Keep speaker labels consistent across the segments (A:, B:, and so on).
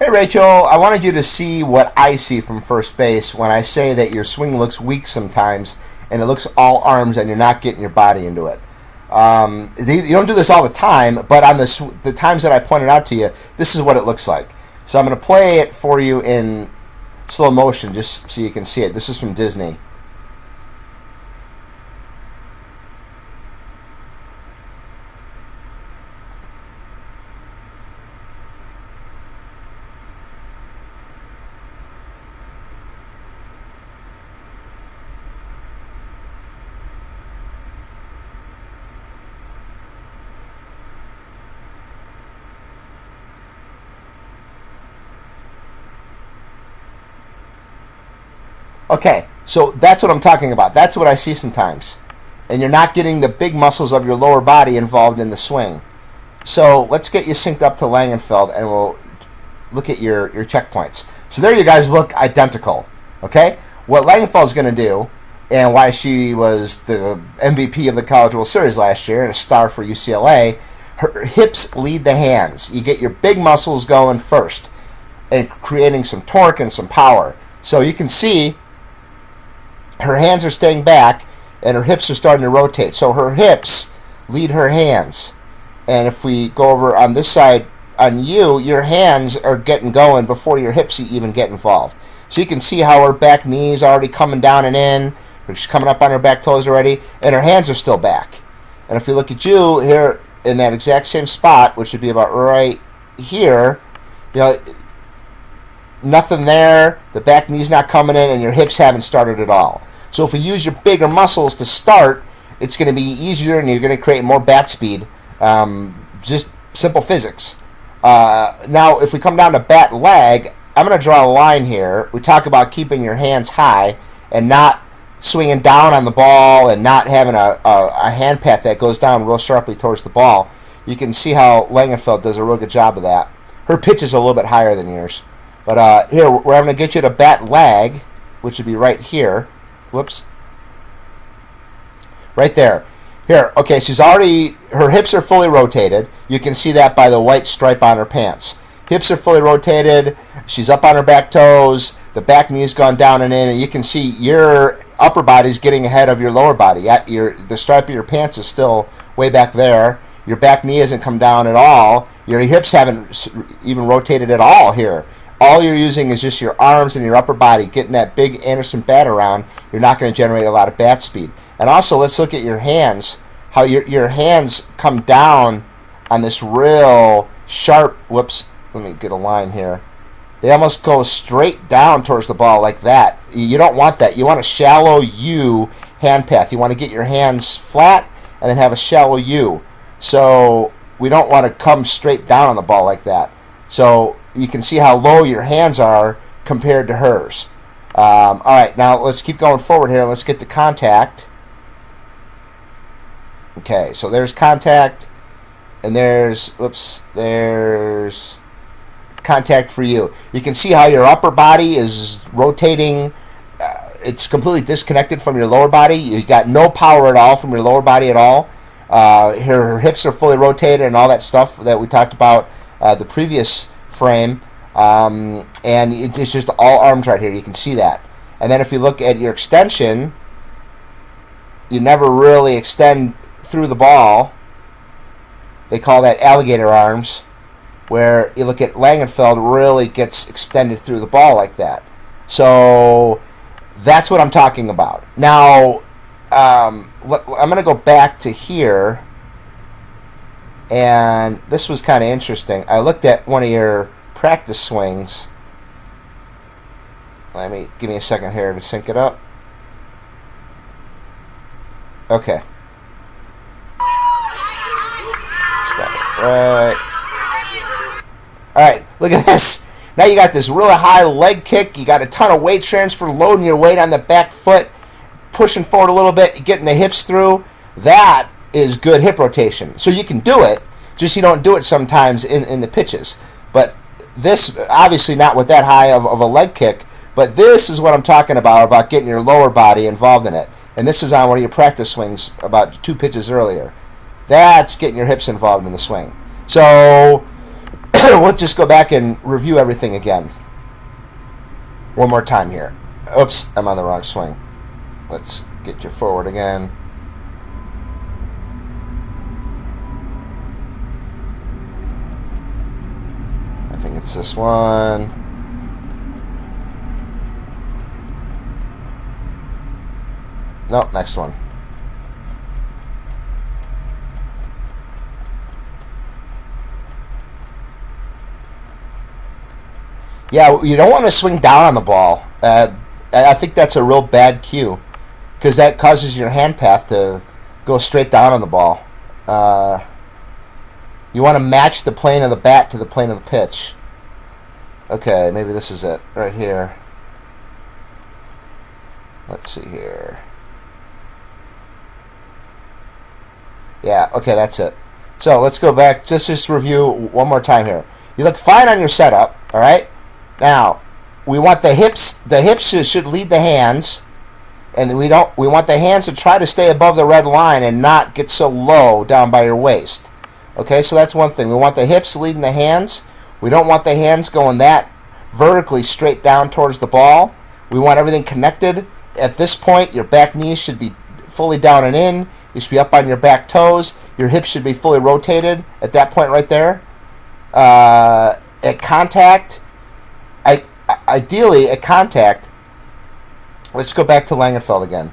A: Hey Rachel, I wanted you to see what I see from first base when I say that your swing looks weak sometimes and it looks all arms and you're not getting your body into it. You don't do this all the time, but on the times that I pointed out to you, this is what it looks like. So I'm going to play it for you in slow motion just so you can see it. This is from Disney. Okay, so that's what I'm talking about. That's what I see sometimes. And you're not getting the big muscles of your lower body involved in the swing. So let's get you synced up to Langenfeld and we'll look at your checkpoints. So there you guys look identical. Okay? What Langenfeld is going to do, and why she was the MVP of the College World Series last year and a star for UCLA, her hips lead the hands. You get your big muscles going first and creating some torque and some power. So you can see her hands are staying back and her hips are starting to rotate. So her hips lead her hands. And if we go over on this side on you, your hands are getting going before your hips even get involved. So you can see how her back knees are already coming down and in. She's coming up on her back toes already. And her hands are still back. And if you look at you here in that exact same spot, which would be about right here, you know, nothing there, the back knee's not coming in, and your hips haven't started at all. So if we use your bigger muscles to start, it's going to be easier and you're going to create more bat speed. Just simple physics. Now, if we come down to bat leg, I'm going to draw a line here. We talk about keeping your hands high and not swinging down on the ball and not having a hand pat that goes down real sharply towards the ball. You can see how Langenfeld does a real good job of that. Her pitch is a little bit higher than yours. But here, I'm going to get you to bat leg, which would be right here. Whoops. Right there. Here, okay, her hips are fully rotated. You can see that by the white stripe on her pants. Hips are fully rotated. She's up on her back toes. The back knee's gone down and in, and you can see your upper body's getting ahead of your lower body. The stripe of your pants is still way back there. Your back knee hasn't come down at all. Your hips haven't even rotated at all here. All you're using is just your arms and your upper body, getting that big Anderson bat around. You're not going to generate a lot of bat speed. And also, let's look at your hands, how your hands come down on this real sharp, whoops, let me get a line here. They almost go straight down towards the ball like that. You don't want that. You want a shallow U hand path. You want to get your hands flat and then have a shallow U. So we don't want to come straight down on the ball like that. So you can see how low your hands are compared to hers. All right, now let's keep going forward here. Let's get to contact. Okay, so there's contact, and there's contact for you. You can see how your upper body is rotating. It's completely disconnected from your lower body. You got no power at all from your lower body at all. Her hips are fully rotated and all that stuff that we talked about the previous frame, and it's just all arms right here. You can see that. And then if you look at your extension, you never really extend through the ball. They call that alligator arms, where you look at Langenfeld really gets extended through the ball like that. So that's what I'm talking about. Now, I'm going to go back to here. And this was kind of interesting. I looked at one of your practice swings. Give me a second here to sync it up. Okay. Stop it. Right. All right. Look at this. Now you got this really high leg kick. You got a ton of weight transfer, loading your weight on the back foot, pushing forward a little bit, getting the hips through. That is good hip rotation. So you can do it, just you don't do it sometimes in the pitches. But this, obviously not with that high of a leg kick, but this is what I'm talking about getting your lower body involved in it. And this is on one of your practice swings about 2 pitches earlier. That's getting your hips involved in the swing. So we'll just go back and review everything again. One more time here. Oops, I'm on the wrong swing. Let's get you forward again. I think it's this one. Nope, next one. Yeah, you don't want to swing down on the ball. I think that's a real bad cue because that causes your hand path to go straight down on the ball. You want to match the plane of the bat to the plane of the pitch. Okay, maybe this is it right here. Let's see here. Yeah, okay, that's it. So let's go back. Just review one more time here. You look fine on your setup, all right? Now, we want the hips. The hips should lead the hands, and we want the hands to try to stay above the red line and not get so low down by your waist. Okay, so that's one thing. We want the hips leading the hands. We don't want the hands going that vertically straight down towards the ball. We want everything connected. At this point, your back knees should be fully down and in. You should be up on your back toes. Your hips should be fully rotated at that point right there. At contact, ideally at contact, let's go back to Langenfeld again.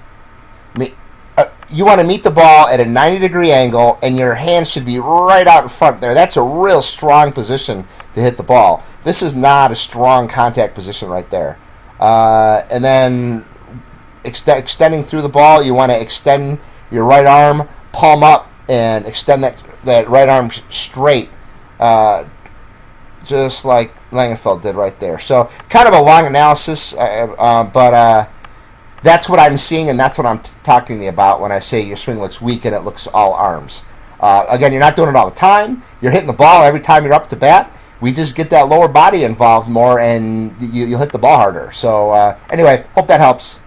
A: You want to meet the ball at a 90-degree angle, and your hands should be right out in front there. That's a real strong position to hit the ball. This is not a strong contact position right there. And then extending through the ball, you want to extend your right arm, palm up, and extend that right arm straight, just like Langenfeld did right there. So kind of a long analysis, but that's what I'm seeing, and that's what I'm talking to you about when I say your swing looks weak and it looks all arms. Again, you're not doing it all the time. You're hitting the ball every time you're up to bat. We just get that lower body involved more, and you'll hit the ball harder. So anyway, hope that helps.